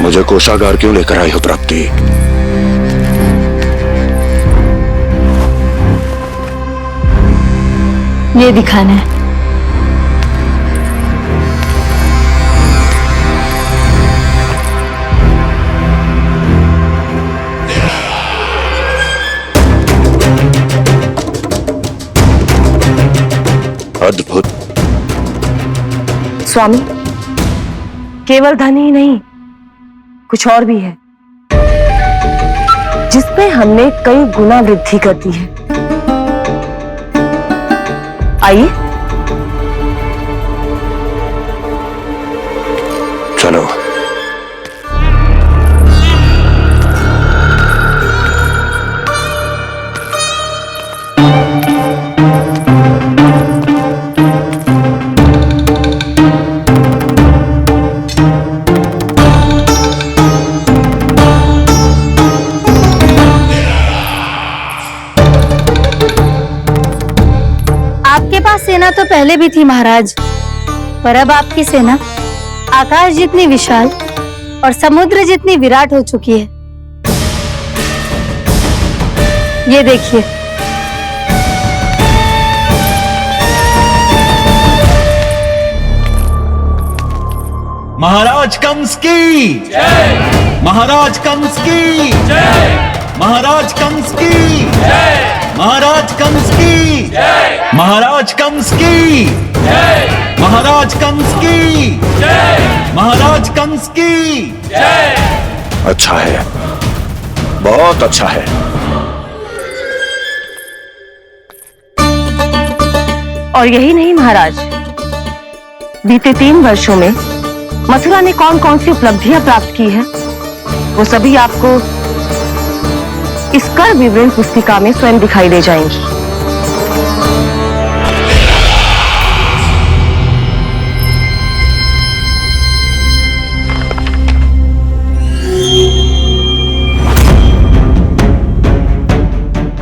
मुझे कोषागार क्यों लेकर आई हो प्राप्ति? ये दिखाना है। अद्भुत। स्वामी, केवल धन ही नहीं, कुछ और भी है जिसमें हमने कई गुना वृद्धि कर दी है। आइए चलो। आपके पास सेना तो पहले भी थी महाराज, पर अब आपकी सेना आकाश जितनी विशाल और समुद्र जितनी विराट हो चुकी है। ये देखिए, महाराज कंस की जय, महाराज कंस की जय, महाराज कंस की जय, महाराज कंस की जय, महाराज कंस की जय, महाराज कंस की जय, महाराज कंस की जय। अच्छा है, बहुत अच्छा है। और यही नहीं महाराज, बीते 3 वर्षों में मथुरा ने कौन कौन सी उपलब्धियां प्राप्त की है, वो सभी आपको इस कर विवरण पुस्तिका में स्वयं दिखाई दे जाएंगी।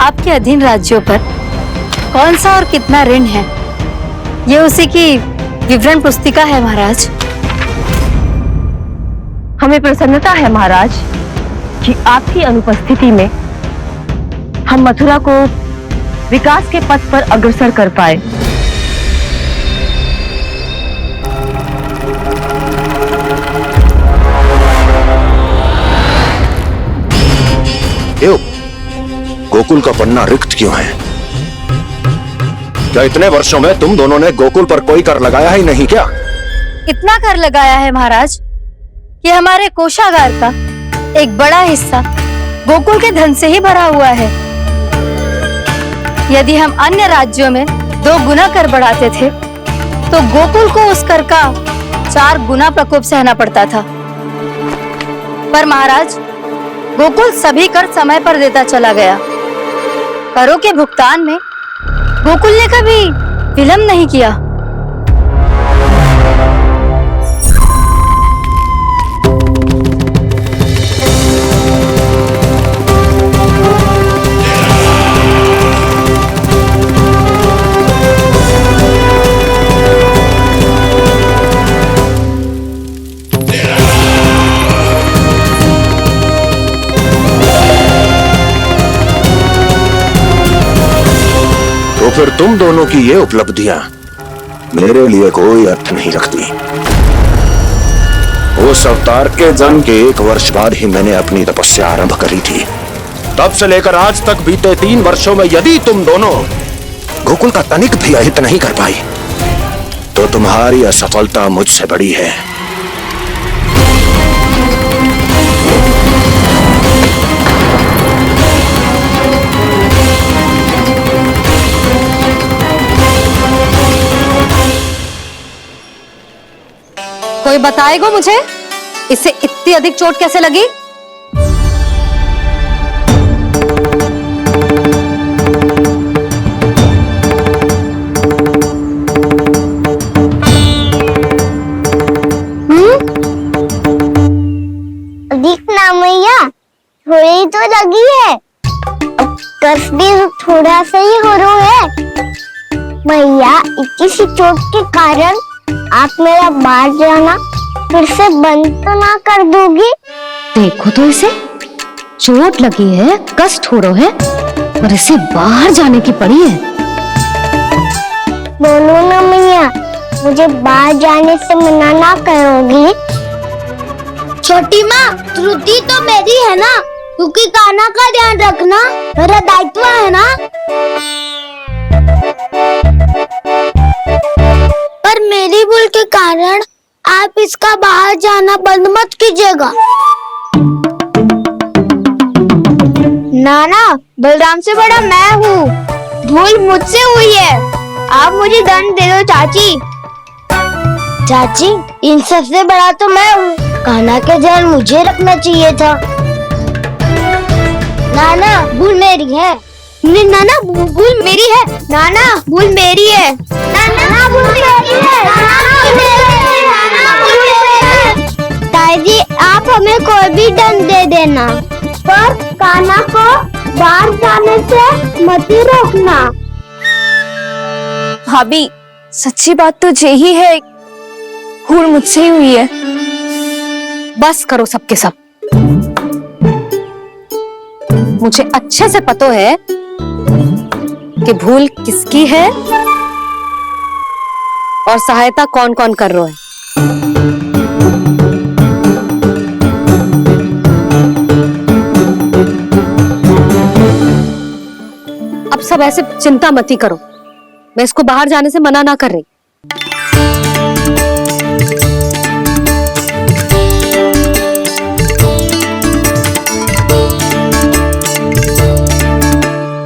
आपके अधीन राज्यों पर कौन सा और कितना ऋण है, ये उसी की विवरण पुस्तिका है महाराज। हमें प्रसन्नता है महाराज कि आपकी अनुपस्थिति में हम मथुरा को विकास के पथ पर अग्रसर कर पाए। क्यों? गोकुल का पन्ना रिक्त क्यों है? क्या इतने वर्षों में तुम दोनों ने गोकुल पर कोई कर लगाया ही नहीं क्या? इतना कर लगाया है महाराज कि हमारे कोषागार का एक बड़ा हिस्सा गोकुल के धन से ही भरा हुआ है। यदि हम अन्य राज्यों में 2 गुना कर बढ़ाते थे, तो गोकुल को उस कर का 4 गुना प्रकोप सहना पड़ता था। पर महाराज, गोकुल सभी कर समय पर देता चला गया। करों के भुगतान में गोकुल ने कभी विलंब नहीं किया। तो फिर तुम दोनों की ये उपलब्धियां मेरे लिए कोई अर्थ नहीं रखती। उस अवतार के जन्म के 1 वर्ष बाद ही मैंने अपनी तपस्या आरंभ करी थी। तब से लेकर आज तक बीते 3 वर्षों में यदि तुम दोनों गोकुल का तनिक भी अहित नहीं कर पाई, तो तुम्हारी असफलता मुझसे बड़ी है। कोई बताएगा मुझे, इसे इतनी अधिक चोट कैसे लगी? दिखना मैया, थोड़ी तो लगी है, अब कस भी थोड़ा सा ही हो रहा है। मैया, इतनी सी चोट के कारण आप मेरा बाहर जाना फिर से बंद तो ना कर दोगी? देखो तो इसे, चोट लगी है, कष्ट हो रहा है और इसे बाहर जाने की पड़ी है। बोलो ना मैया, मुझे बाहर जाने से मना ना करोगी? छोटी माँ, त्रुटि तो मेरी है ना, क्योंकि कान्हा का ध्यान रखना मेरा दायित्व है ना। पर मेरी भूल के कारण आप इसका बाहर जाना बंद मत कीजिएगा। नाना, बलराम से बड़ा मैं हूँ, भूल मुझसे हुई है, आप मुझे दंड दे दो चाची। चाची, इन सबसे बड़ा तो मैं हूँ, कान्हा के ध्यान मुझे रखना चाहिए था। नाना, भूल मेरी है। नहीं नाना, भूल मेरी है। नाना, भूल मेरी है। नाना, भूल मेरी है। ताई जी, आप हमें कोई भी दंड दे देना, पर कान्हा को बाहर जाने से मत ही रोकना। भाभी, सच्ची बात तो यही है, भूल मुझसे ही हुई है। बस करो सबके सब। मुझे अच्छे से पता है कि भूल किसकी है और सहायता कौन कौन कर रहा है। अब सब ऐसे चिंता मत ही करो, मैं इसको बाहर जाने से मना ना कर रही।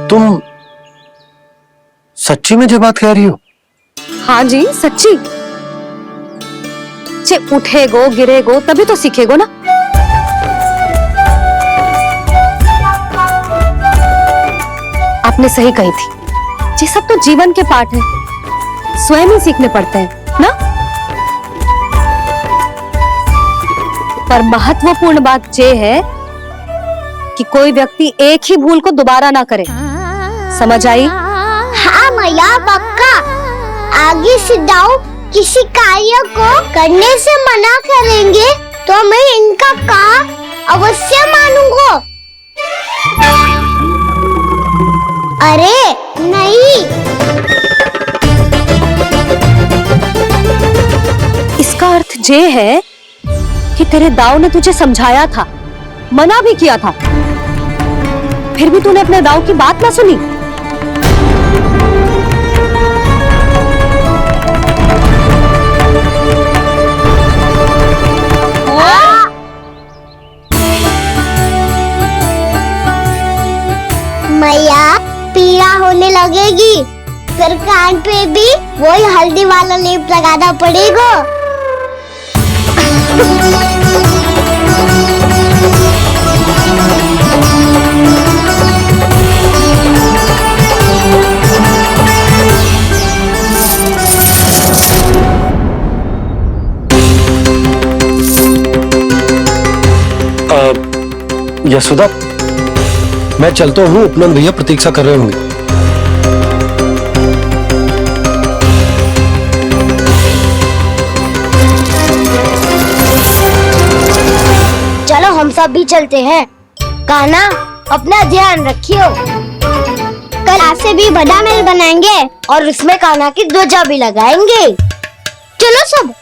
तुम सच्ची में जो बात कह रही हो? हाँ जी, सच्ची। उठेगो गिरेगो तभी तो सीखेगो ना। आपने सही कही थी, ये सब तो जीवन के पाठ है, स्वयं ही सीखने पड़ते हैं ना। पर महत्वपूर्ण बात ये है कि कोई व्यक्ति एक ही भूल को दोबारा ना करे, समझ आई? हाँ मैया, पक्का। आगे से जाओ किसी कार्य को करने से मना करेंगे तो मैं इनका काम अवश्य मानूंगा। अरे नहीं, इसका अर्थ ये है कि तेरे दाऊ ने तुझे समझाया था, मना भी किया था, फिर भी तूने अपने दाऊ की बात ना सुनी। मैया, पीड़ा होने लगेगी, फिर कान पे भी वही हल्दी वाला लेप लगाना पड़ेगा। यशोदा, मैं चलता हूँ, उपनंद भैया प्रतीक्षा कर रहे होंगे। चलो हम सब भी चलते हैं। कान्हा, अपना ध्यान रखियो। कल आज से भी बड़ा महल बनाएंगे और उसमें कान्हा की ध्वजा भी लगाएंगे। चलो सब।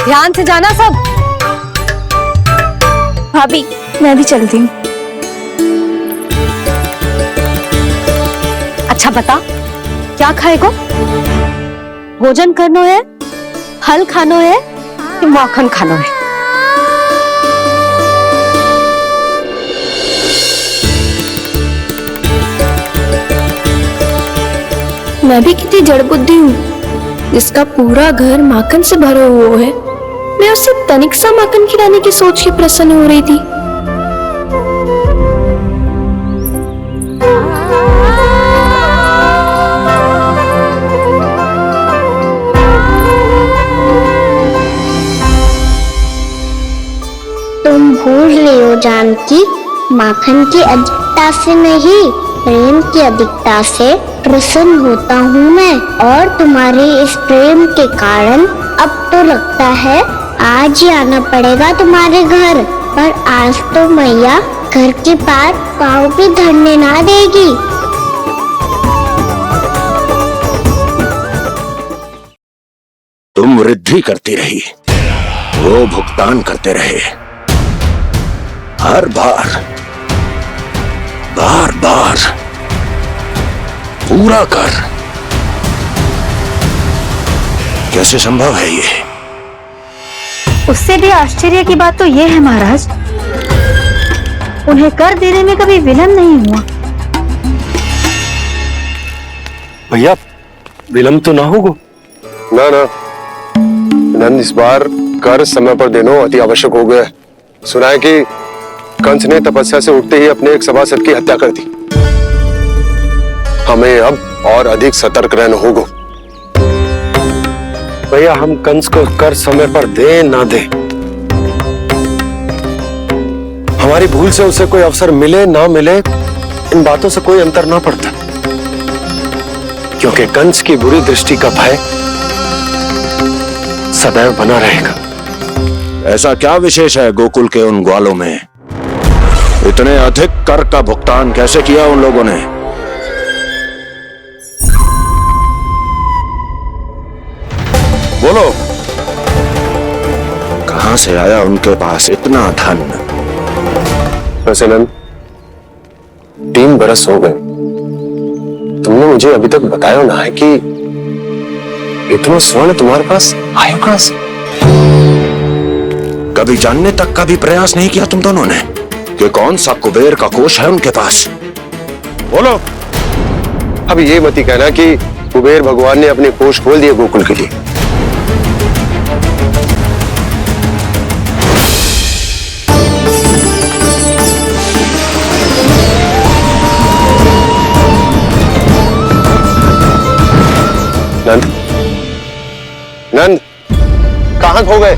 ध्यान से जाना सब। भाभी, मैं भी चलती हूँ। अच्छा बता, क्या खाएगो? भोजन करनो है, फल खानो है कि माखन खानो है? मैं भी कितनी जड़ बुद्धि हूँ, जिसका पूरा घर माखन से भरा हुआ है। मैं उसे तनिक सा माखन खिलाने की सोच के प्रसन्न हो रही थी। तुम भूल रही हो जानकी, माखन की अधिकता से नहीं, प्रेम की अधिकता से प्रसन्न होता हूँ मैं, और तुम्हारे इस प्रेम के कारण अब तो लगता है आज ही आना पड़ेगा तुम्हारे घर, पर आज तो मैया घर के पास पाँव भी धरने ना देगी। तुम वृद्धि करती रही, वो भुगतान करते रहे। हर बार बार बार पूरा कर। कैसे संभव है ये? उससे भी आश्चर्य की बात तो ये है महाराज, उन्हें कर देने में कभी विलम्ब नहीं हुआ। भैया विलम्ब तो ना होगा? ना ना नंद, इस बार कर समय पर देना अति आवश्यक हो गया। सुना है कि कंस ने तपस्या से उठते ही अपने एक सभासद की हत्या कर दी। हमें अब और अधिक सतर्क रहना होगा। भैया हम कंस को कर समय पर दे ना दे, हमारी भूल से उसे कोई अवसर मिले ना मिले, इन बातों से कोई अंतर ना पड़ता, क्योंकि कंस की बुरी दृष्टि का भय सदैव बना रहेगा। ऐसा क्या विशेष है गोकुल के उन ग्वालों में? इतने अधिक कर का भुगतान कैसे किया उन लोगों ने? बोलो, कहां से आया उनके पास इतना धन? वैसे नंद, 3 बरस हो गए, तुमने मुझे अभी तक बताया ना है कि इतना स्वर्ण तुम्हारे पास आया कहां से? कभी जानने तक का भी प्रयास नहीं किया तुम दोनों ने कि कौन सा कुबेर का कोष है उनके पास? बोलो। अब ये मत ही कहना कि कुबेर भगवान ने अपने कोष खोल दिए गोकुल के लिए। नंद, नंद, कहां खो गए?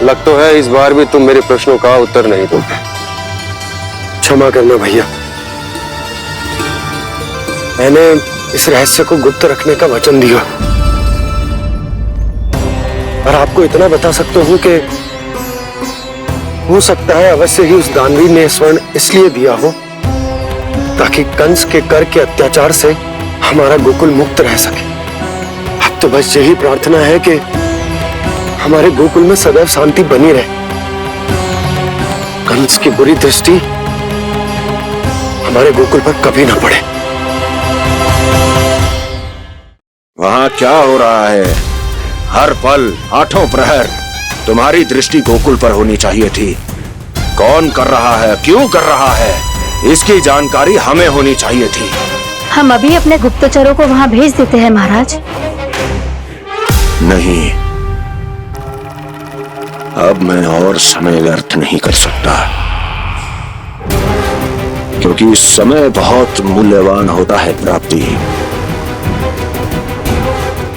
लग तो है इस बार भी तुम मेरे प्रश्नों का उत्तर नहीं दोगे। क्षमा करना भैया, मैंने इस रहस्य को गुप्त रखने का वचन दिया, और आपको इतना बता सकता हूं कि हो सकता है अवश्य ही उस दानवीर ने स्वर्ण इसलिए दिया हो ताकि कंस के कर के अत्याचार से हमारा गोकुल मुक्त रह सके। अब तो बस यही प्रार्थना है कि हमारे गोकुल में सदैव शांति बनी रहे, कंस की बुरी दृष्टि हमारे गोकुल पर कभी ना पड़े। वहां क्या हो रहा है? हर पल, आठों प्रहर तुम्हारी दृष्टि गोकुल पर होनी चाहिए थी। कौन कर रहा है, क्यों कर रहा है, इसकी जानकारी हमें होनी चाहिए थी। हम अभी अपने गुप्तचरों को वहां भेज देते हैं महाराज। नहीं, अब मैं और समय व्यर्थ नहीं कर सकता, क्योंकि समय बहुत मूल्यवान होता है प्राप्ति।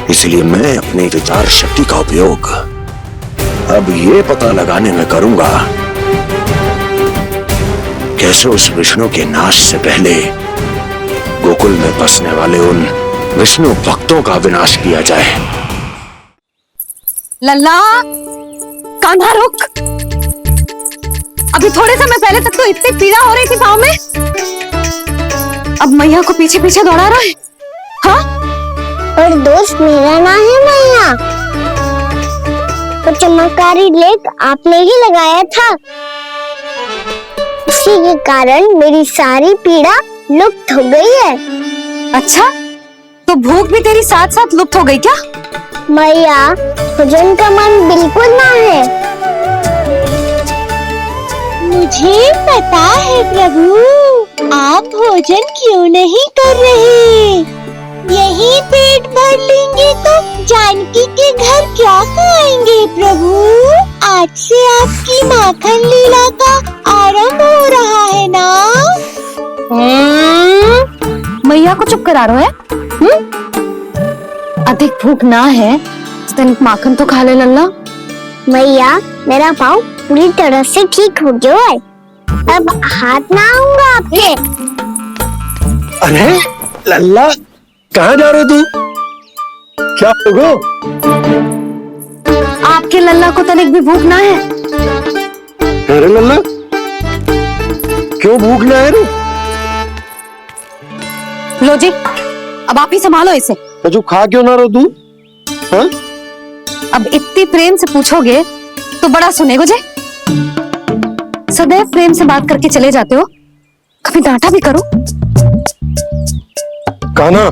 इसलिए मैं अपनी विचार शक्ति का उपयोग अब ये पता लगाने में करूंगा कैसे उस विष्णु के नाश से पहले गोकुल में बसने वाले उन विष्णु भक्तों का विनाश किया जाए। लल्ला, कान्हा रुक। अभी थोड़े समय पहले तक तो इतनी पीड़ा हो रही थी पाँव में, अब मैया को पीछे पीछे दौड़ा रहा है। हाँ? पर दोष मेरा ना है मैया, तो चमत्कारी लेख आपने ही लगाया था, उसी के कारण मेरी सारी पीड़ा लुप्त हो गई है। अच्छा, तो भूख भी तेरी साथ साथ लुप्त हो गई क्या? मैया, भोजन का मन बिल्कुल ना है। मुझे पता है प्रभु, आप भोजन क्यों नहीं कर रहे। यही पेट भर लेंगे तो जानकी के घर क्या खाएंगे प्रभु। आज से आपकी माखन लीला का आरंभ हो रहा है ना। मैया को चुप करा रहे हैं? अधिक भूख ना है, तनिक माखन तो खा ले लल्ला। मैया, मेरा पाँव पूरी तरह से ठीक हो गया है, अब हाथ ना आऊंगा आपके। अरे लल्ला, कहाँ जा रहे तू? क्या होगा? आपके लल्ला को तनिक भी भूख ना है? अरे लल्ला, क्यों भूख ना है रे? लो जी, अब आप ही संभालो इसे। जो खा क्यों ना रहो तू? हाँ? अब इतनी प्रेम से पूछोगे तो बड़ा सुनेगो जे। सदैव प्रेम से बात करके चले जाते हो, कभी डांटा भी करो। कान्हा,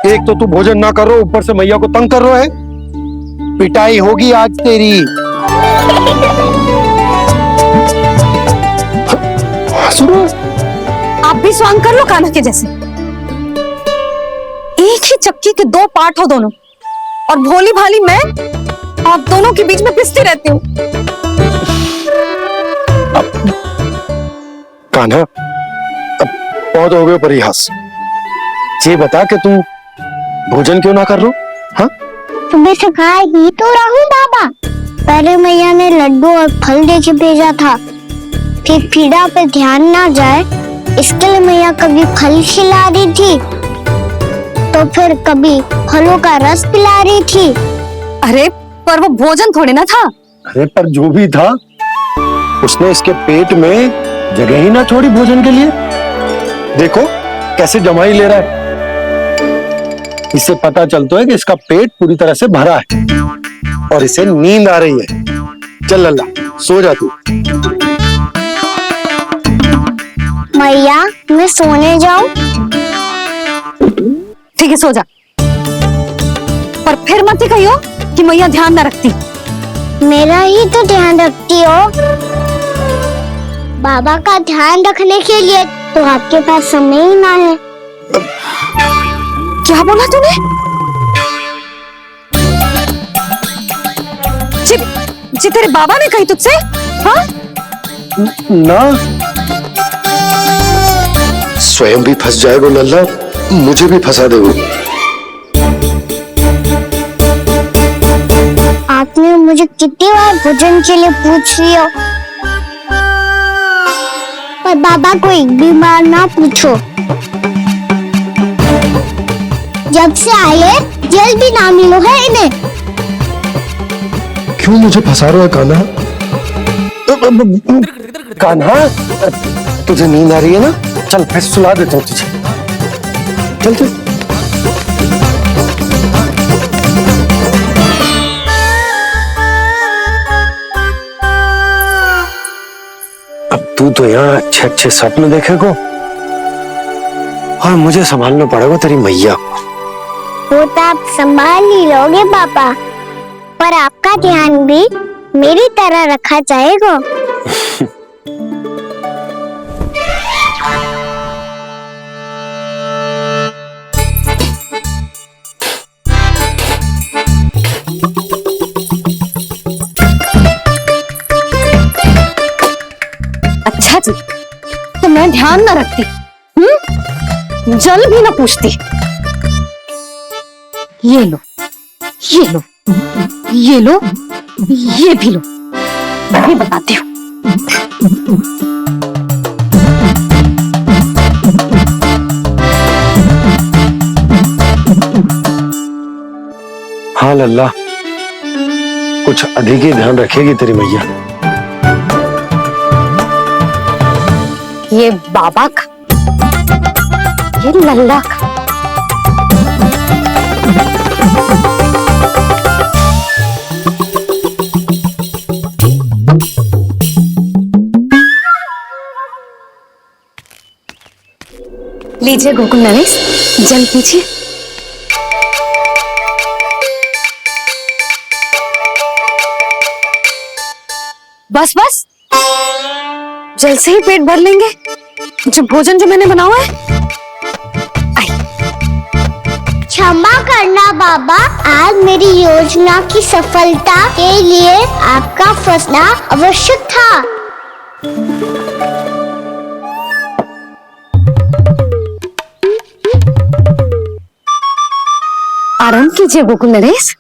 एक तो तू भोजन ना करो, ऊपर से मैया को तंग कर रहा है। पिटाई होगी आज तेरी। सुनो, आप भी स्वांग कर लो कान्हा के जैसे। एक ही चक्की के दो पार्ट हो दोनों, और भोली भाली मैं आप दोनों के बीच में पिसती रहती हूँ। कान्हा, अब बहुत हो गए परिहास। ये बता कि तू भोजन क्यों ना कर रो? हाँ? सुबह से खा ही तो रहूं बाबा। पहले मैया ने लड्डू और फल दे के भेजा था, फिर पीड़ा पे ध्यान ना जाए इसके लिए मैया कभी फल खिला रही थी तो फिर कभी फलों का रस पिला रही थी। अरे पर वो भोजन थोड़े ना था। अरे पर जो भी था, उसने इसके पेट में जगह ही ना छोड़ी भोजन के लिए। देखो कैसे जमाई ले रहा है। इससे पता चलता है कि इसका पेट पूरी तरह से भरा है और इसे नींद आ रही है। चल लल्ला, सो जा तू। मैया, मैं सोने जाऊं? ठीक है, सो जा। पर फिर मत ही कहियो कि मैया ध्यान न रखती। मेरा ही तो ध्यान रखती हो। बाबा का ध्यान रखने के लिए तो आपके पास समय ही ना है। क्या बोला तूने? जी तेरे बाबा ने कही तुझसे? हाँ? ना, स्वयं भी फंस जाएगा लल्ला, मुझे भी फंसा देगा। आपने मुझे कितनी बार भोजन के लिए पूछ लिया, पर बाबा को एक भी बार ना पूछो। जब से आए जल भी ना मिलो है इन्हें। क्यों मुझे फंसा रहा है कान्हा? कान्हा, तुझे नींद आ रही है ना? चल मैं सुला देता हूँ तुझे। चल चल। अब तू तो यहाँ अच्छे अच्छे सपने देखेगा और मुझे संभालना पड़ेगा तेरी मैया को। वो तो आप संभाल ही लोगे पापा, पर आपका ध्यान भी मेरी तरह रखा जाएगा। अच्छा जी, तो मैं ध्यान न रखती, जल भी न पूछती। ये लो, ये लो, ये लो, ये भी लो। मैं भी बताती हूँ। हाँ लल्ला, कुछ अधिक ही ध्यान रखेगी तेरी मैया। ये बाबा का, ये लल्ला का। लीजिए गोकुल नरेश, जल पीछे। बस बस, जल से ही पेट भर लेंगे। जो भोजन जो मैंने बनाया है। क्षमा करना बाबा, आज मेरी योजना की सफलता के लिए आपका फंसना आवश्यक था। आराम कीजिए गोकुल नरेश।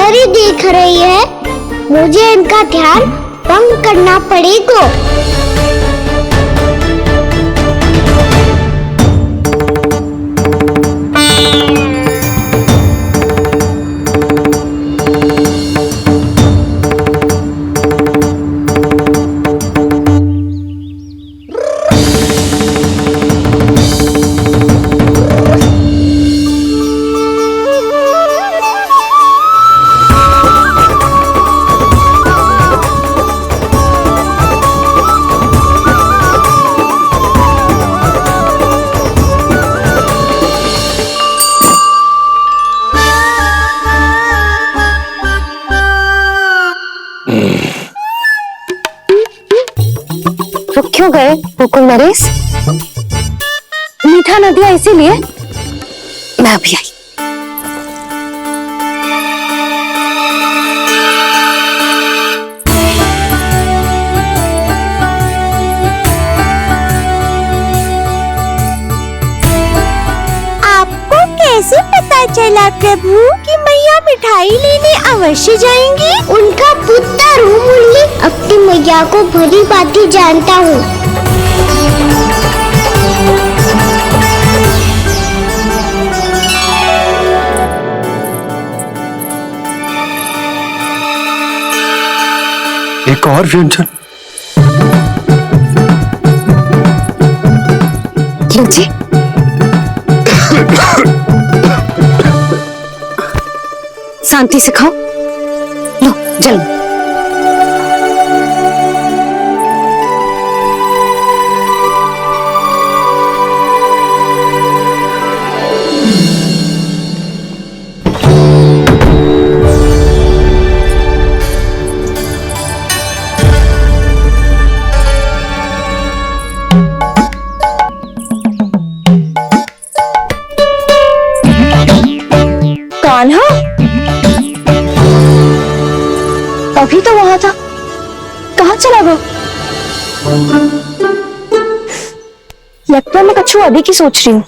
इधर ही देख रही है। मुझे इनका ध्यान भंग करना पड़ेगा। रुक क्यों गए गोकुल नरेश? मीठा न दिया इसीलिए मैं अभी आई। आपको कैसे पता चला प्रभु कि मैया मिठाई लेने अवश्य जाएंगी? उनका पुत्र हूँ मुरली, अपनी मैया को भली भांति जानता हूँ। एक और व्यंजन। लीजिए। शांति से खाओ। लो जल्दी। कान्हा अभी तो वहां था, कहाँ चला वो? लगता है मैं कच्छू अभी की सोच रही हूँ।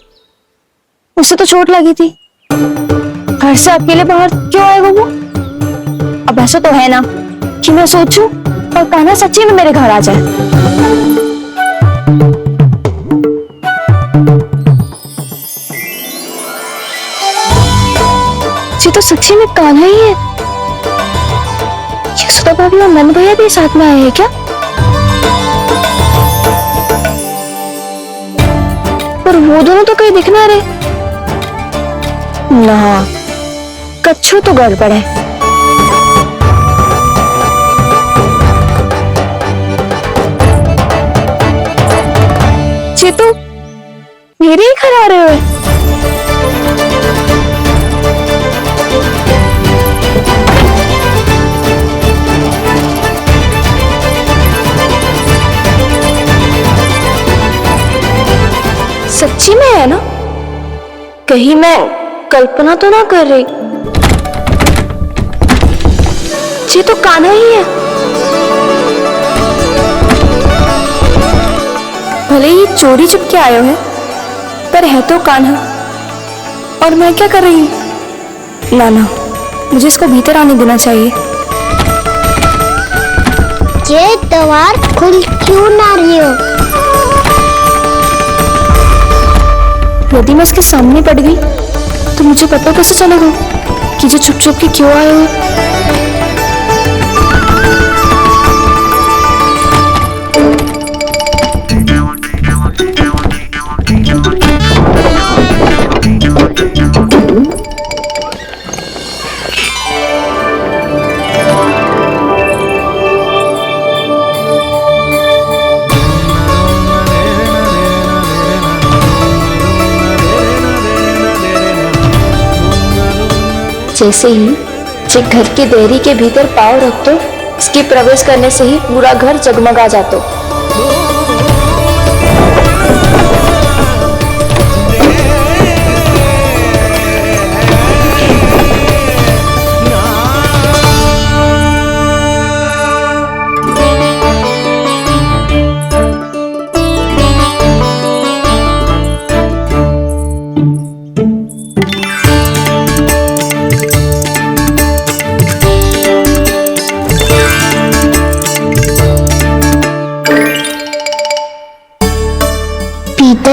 उसे तो चोट लगी थी, घर से अकेले बाहर क्यों आएगा वो? अब ऐसा तो है ना कि मैं सोचूं और कान्हा सच्ची में मेरे घर आ जाए। ये तो सच्ची में कान्हा ही है। यशोदा भाभी और नंद भैया भी साथ में आए हैं क्या? पर वो दोनों तो कहीं दिख ना रहे। ना, कच्छू तो गड़बड़ है। चेतु, मेरे ही घर आ रहे हो? सच्ची में है ना? कहीं मैं कल्पना तो ना कर रही? ये तो कान्हा ही है। भले ही चोरी चुप के आए हैं, पर है तो कान्हा। और मैं क्या कर रही हूँ? ना ना, मुझे इसको भीतर आने देना चाहिए। ये द्वार खुल क्यों ना रही हो? यदि मैं उसके सामने पड़ गई तो मुझे पता कैसे चलेगा कि जो छुप छुप के क्यों आए हो? जैसे ही जे घर के देहरी के भीतर पाँव रख दो, इसके प्रवेश करने से ही पूरा घर जगमगा जाता।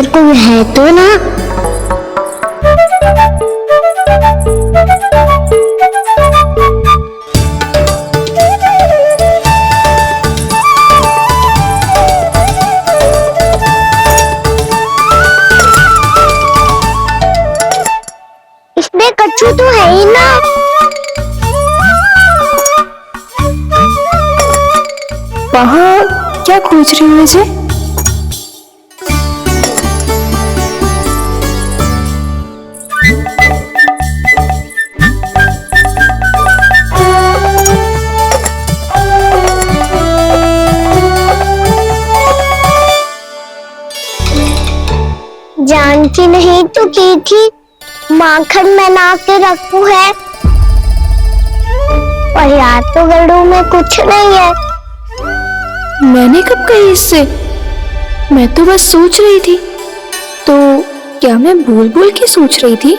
अंदर कोई है तो ना? इसमें कच्छू तो है ही ना। वहाँ क्या खोज रही हो इसे? जानकी नहीं तो की थी माखन बना के रखू है, और यार तो गड़ू में कुछ नहीं है। मैंने कब कही इससे? मैं तो बस सोच रही थी। तो क्या मैं भूल भूल के सोच रही थी?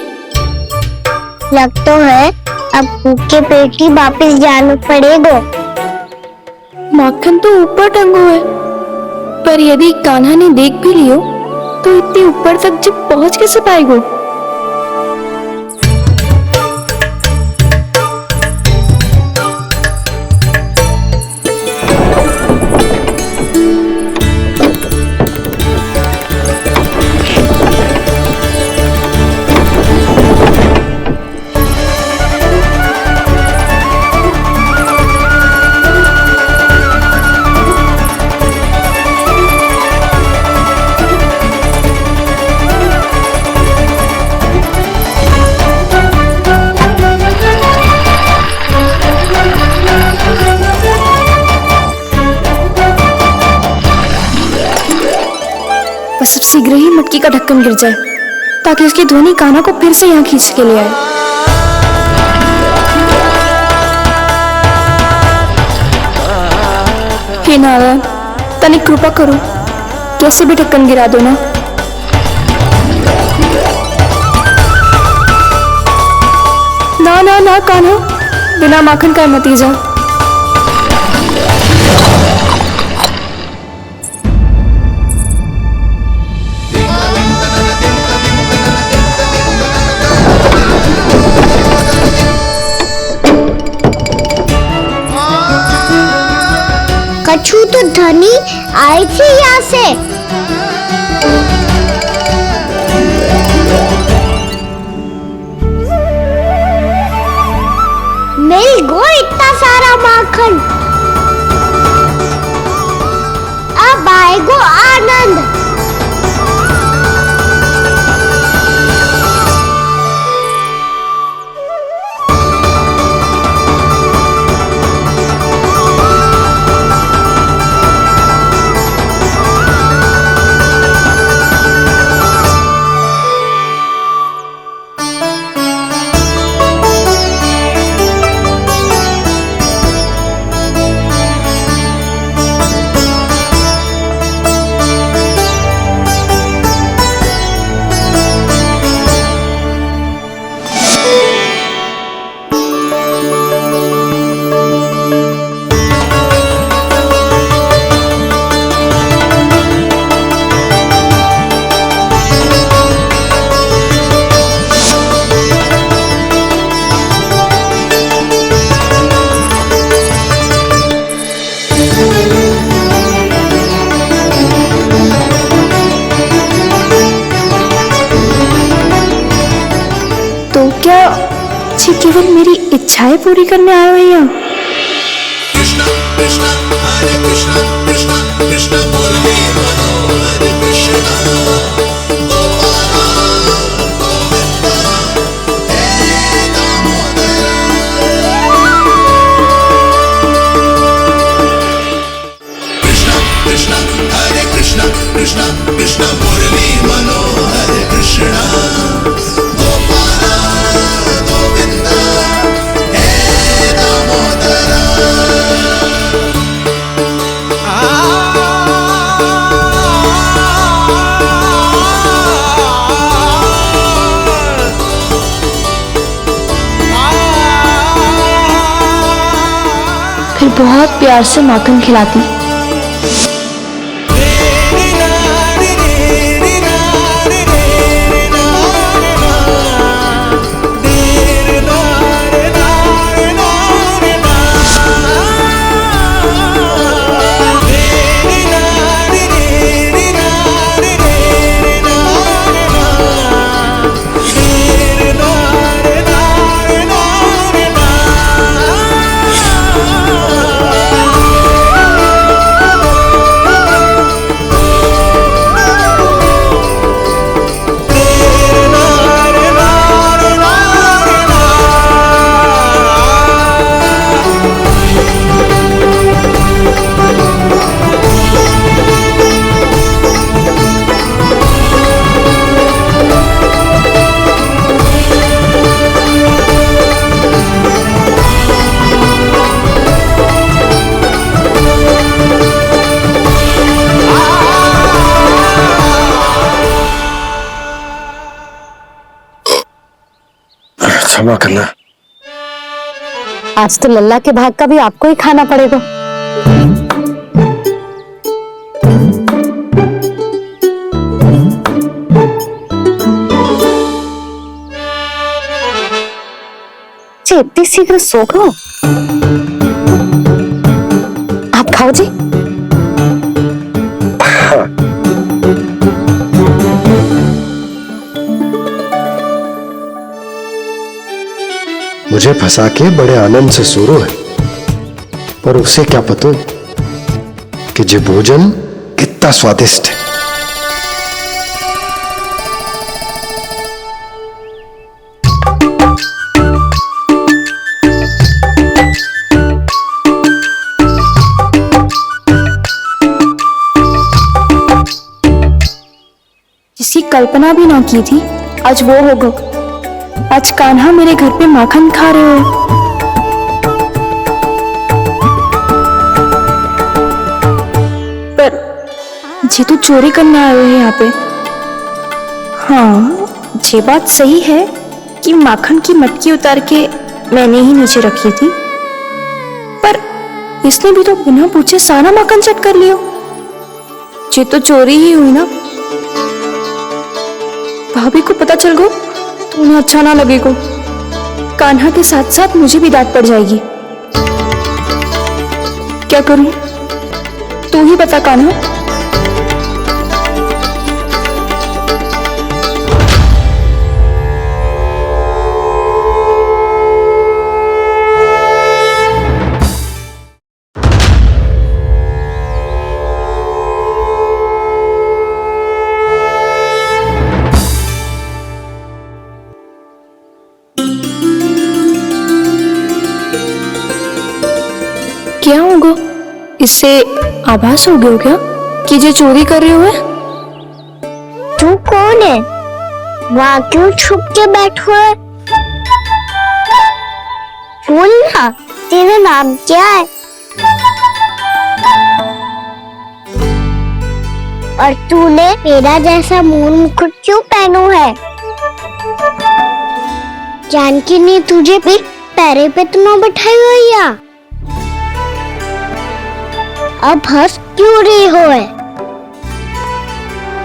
लग तो है अब भूखे पेट ही वापिस जाना पड़ेगा। माखन तो ऊपर टंगो है, पर यदि कान्हा ने देख भी लियो तो इतनी ऊपर तक जब पहुंच कैसे पाएगो? बस अब शीघ्र ही मटकी का ढक्कन गिर जाए ताकि उसकी ध्वनि कान्हा को फिर से यहाँ खींच के ले आए। हे नारायण, तनिक कृपा करो, कैसे भी ढक्कन गिरा दो ना। ना ना ना कान्हा, बिना माखन का मत ही जा। कच्छू तो धनी आई थी यहाँ से। मिल गो इतना सारा माखन, अब आएगो आनंद। तो क्या जी केवल मेरी इच्छाएं पूरी करने आए हो यहाँ? कृष्णा कृष्णा हरे कृष्णा कृष्णा कृष्णा मुरली मनोहर कृष्णा गोपाला गोविंदा हे दामोदर। कृष्णा कृष्णा हरे कृष्णा कृष्णा कृष्णा मुरली मनोहर कृष्णा गोपाला गोविंदा हे दामोदर। फिर बहुत प्यार से माखन खिलाती। क्षमा करना। आज तो लल्ला के भाग का भी आपको ही खाना पड़ेगा। इतनी शीघ्र सो गए? आप खाओ जी। मुझे फंसा के बड़े आनंद से सो रहे है, पर उसे क्या पता कि ये भोजन कितना स्वादिष्ट है। जिसकी कल्पना भी ना की थी आज वो होगा। आज कान्हा मेरे घर पे माखन खा रहे हो। पर ये तो चोरी करने आए हुए हैं यहाँ पे। हाँ, ये बात सही है कि माखन की मटकी उतार के मैंने ही नीचे रखी थी, पर इसने भी तो बिना पूछे सारा माखन चट कर लिया। ये तो चोरी ही हुई ना। भाभी को पता चल गो तो उन्हें अच्छा ना लगेगा। कान्हा के साथ साथ मुझे भी डांट पड़ जाएगी। क्या करूं? तू ही बता कान्हा। क्या होगा? इससे आभास हो गया क्या कि ये चोरी कर रहे हो? तू कौन है? वहाँ क्यों छुप के बैठो है? बोल ना, तेरा नाम क्या है? और तूने मेरा जैसा मूल मुकुट क्यों पहनो है? जानकी ने तुझे भी पैरे पे तो ना बैठाई हुई है। अब हंस क्यों रही हो है?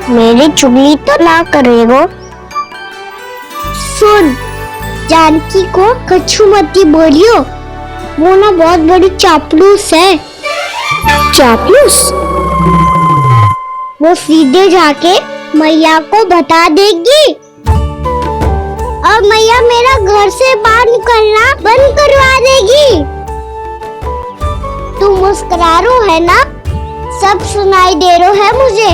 मेरी चुगली तो ना करेगो। सुन, जानकी को कछु मत बोलियो, वो ना बहुत बड़ी चापलूस है। चापलूस? वो सीधे जाके मैया को बता देगी और मैया मेरा घर से बाहर निकलना बंद करवा देगी। तू मुस्कुरा रो है ना? सब सुनाई दे रो है मुझे।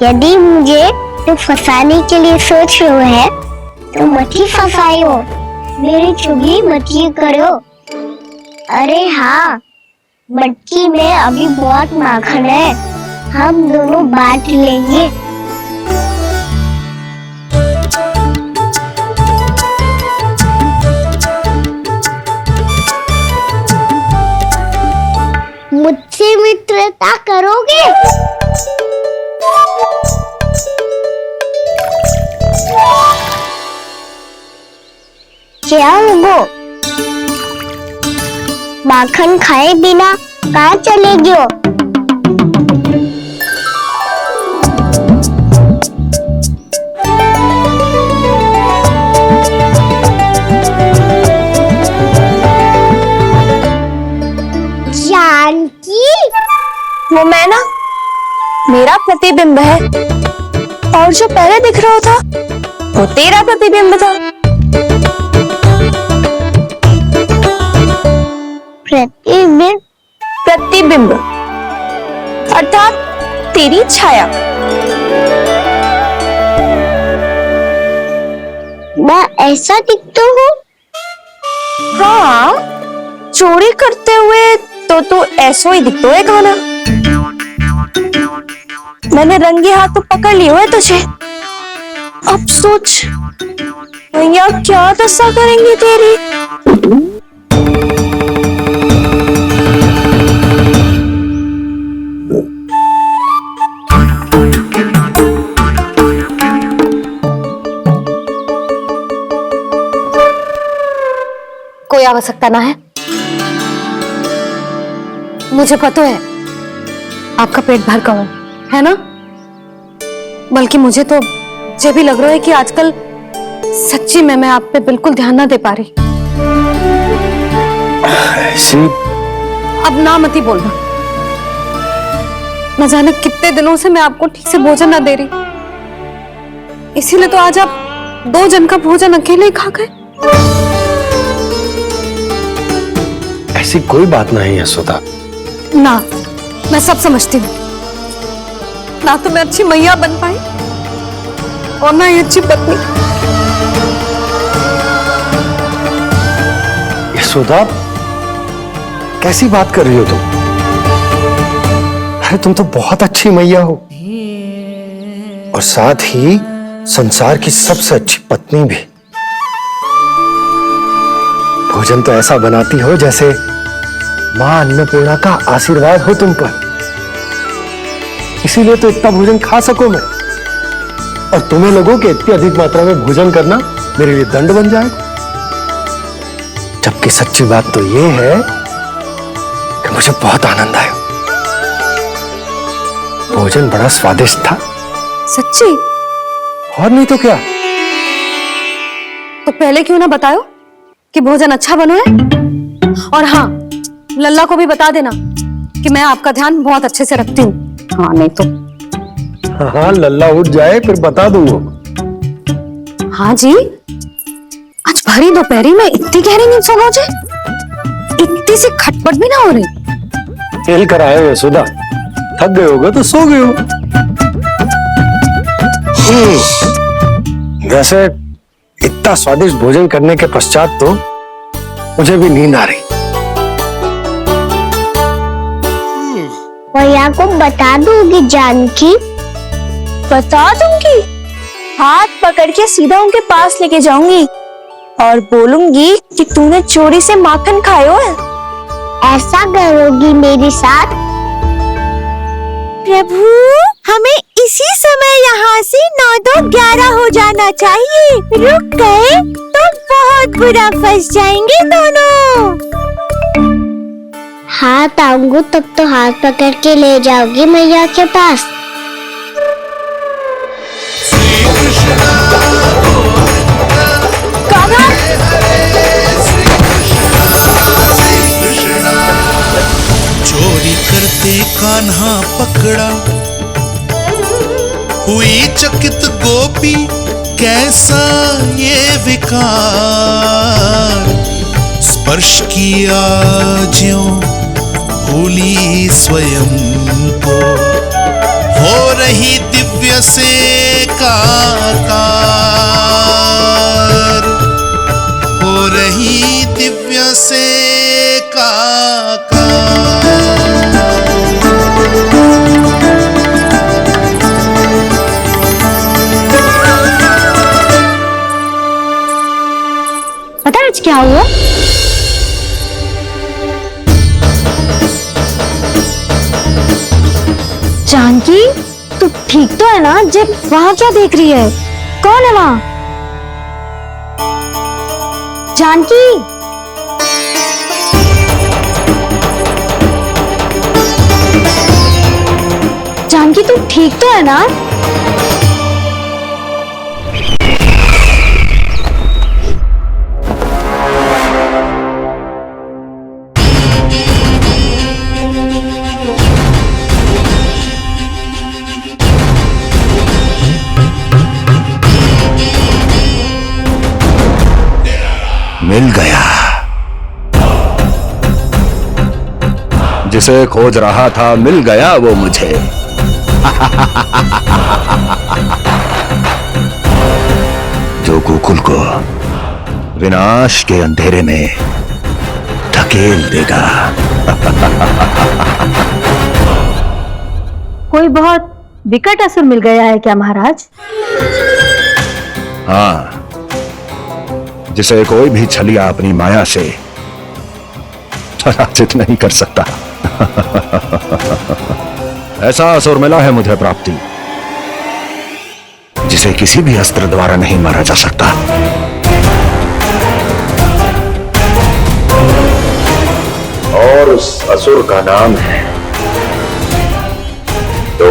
यदि मुझे तो फंसाने के लिए सोच रहे है तो मत ही फंसायो, मेरी चुगली मत ही करो। अरे हाँ, मटकी में अभी बहुत माखन है, हम दोनों बांट लेंगे। मुझसे मित्रता करोगे? क्या होगो? माखन खाए बिना कहाँ चलेगी हो? जानकी, वो मैं ना, मेरा प्रतिबिंब है, और जो पहले दिख रहा था वो तेरा प्रतिबिंब था। प्रतिबिंब? प्रतिबिंब अर्थात तेरी छाया। मैं ऐसा दिखता हूँ? हाँ, चोरी करते हुए तो तू ऐसा ही दिखता है खाना। मैंने रंगे हाथ तो पकड़ लिया है तुझे। अब सोच भैया क्या दशा करेंगे तेरी। कोई आवश्यकता ना है। मुझे पता है आपका पेट भर का है ना? बल्कि मुझे तो ये भी लग रहा है कि आजकल सच्ची में मैं आप पे बिल्कुल ध्यान ना दे पा रही। ऐसी अब ना मत ही बोलना। न जाने कितने दिनों से मैं आपको ठीक से भोजन ना दे रही, इसीलिए तो आज आप 2 जन का भोजन अकेले ही खा गए। ऐसी कोई बात नहीं है सुधा। ना, मैं सब समझती हूँ। ना तो मैं अच्छी मैया बन पाई और ना ही अच्छी पत्नी। सुधा, कैसी बात कर रही हो तुम? अरे तुम तो बहुत अच्छी मैया हो और साथ ही संसार की सबसे अच्छी पत्नी भी। भोजन तो ऐसा बनाती हो जैसे मां अन्नपूर्णा का आशीर्वाद हो तुम पर। इसीलिए तो इतना भोजन खा सकूं मैं, और तुम्हें लोगों के इतनी अधिक मात्रा में भोजन करना मेरे लिए दंड बन जाएगा। जबकि सच्ची बात तो ये है कि मुझे बहुत आनंद आया। भोजन बड़ा स्वादिष्ट था। सच्ची? और नहीं तो क्या। तो पहले क्यों ना बताओ कि भोजन अच्छा बना है? और हाँ, लल्ला को भी बता देना कि मैं आपका ध्यान बहुत अच्छे से रखती हूँ। हाँ नहीं तो। हाँ, लल्ला उठ जाए फिर बता दूंगा। हाँ जी, आज भरी दोपहरी में इतनी गहरी नींद सो मुझे, इतनी सी खटपट भी ना हो रही। खेल कर आए हुए सुधा, थक गए होगे तो सो गए हो। वैसे इतना स्वादिष्ट भोजन करने के पश्चात तो मुझे भी नींद आ रही। भैया को बता दूंगी जानकी। बता दूंगी? हाथ पकड़ के सीधा उनके पास लेके जाऊंगी और बोलूंगी कि तूने चोरी से माखन खाया है। ऐसा करोगी मेरे साथ? प्रभु, हमें इसी समय यहाँ से 9-2-11 हो जाना चाहिए। रुक गए तो बहुत बुरा फंस जाएंगे दोनों। हाथ आऊंगी तब तो हाथ पकड़ के ले जाओगी मैया के पास। चोरी करते कान्हा पकड़ा, हुई चकित गोपी कैसा ये विकार। स्पर्श किया ज्यों भूली स्वयं को, हो रही दिव्य से काकार, हो रही दिव्य से काकार। पता है आज क्या हुआ? जानकी, तू ठीक तो है ना? जब वहां क्या देख रही है? कौन है वहां? जानकी, जानकी तू ठीक तो है ना? मिल गया। जिसे खोज रहा था मिल गया वो मुझे। जो गोकुल को विनाश के अंधेरे में धकेल देगा। कोई बहुत विकट असुर मिल गया है क्या महाराज? हाँ, जिसे कोई भी छलिया अपनी माया से पराजित नहीं कर सकता। ऐसा असुर मिला है मुझे प्राप्ति, जिसे किसी भी अस्त्र द्वारा नहीं मारा जा सकता। असुर का नाम है तो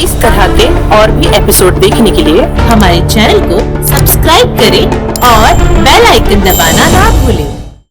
इस तरह के और भी एपिसोड देखने के लिए हमारे चैनल को सब्सक्राइब करें और बेल आइकन दबाना ना भूलें।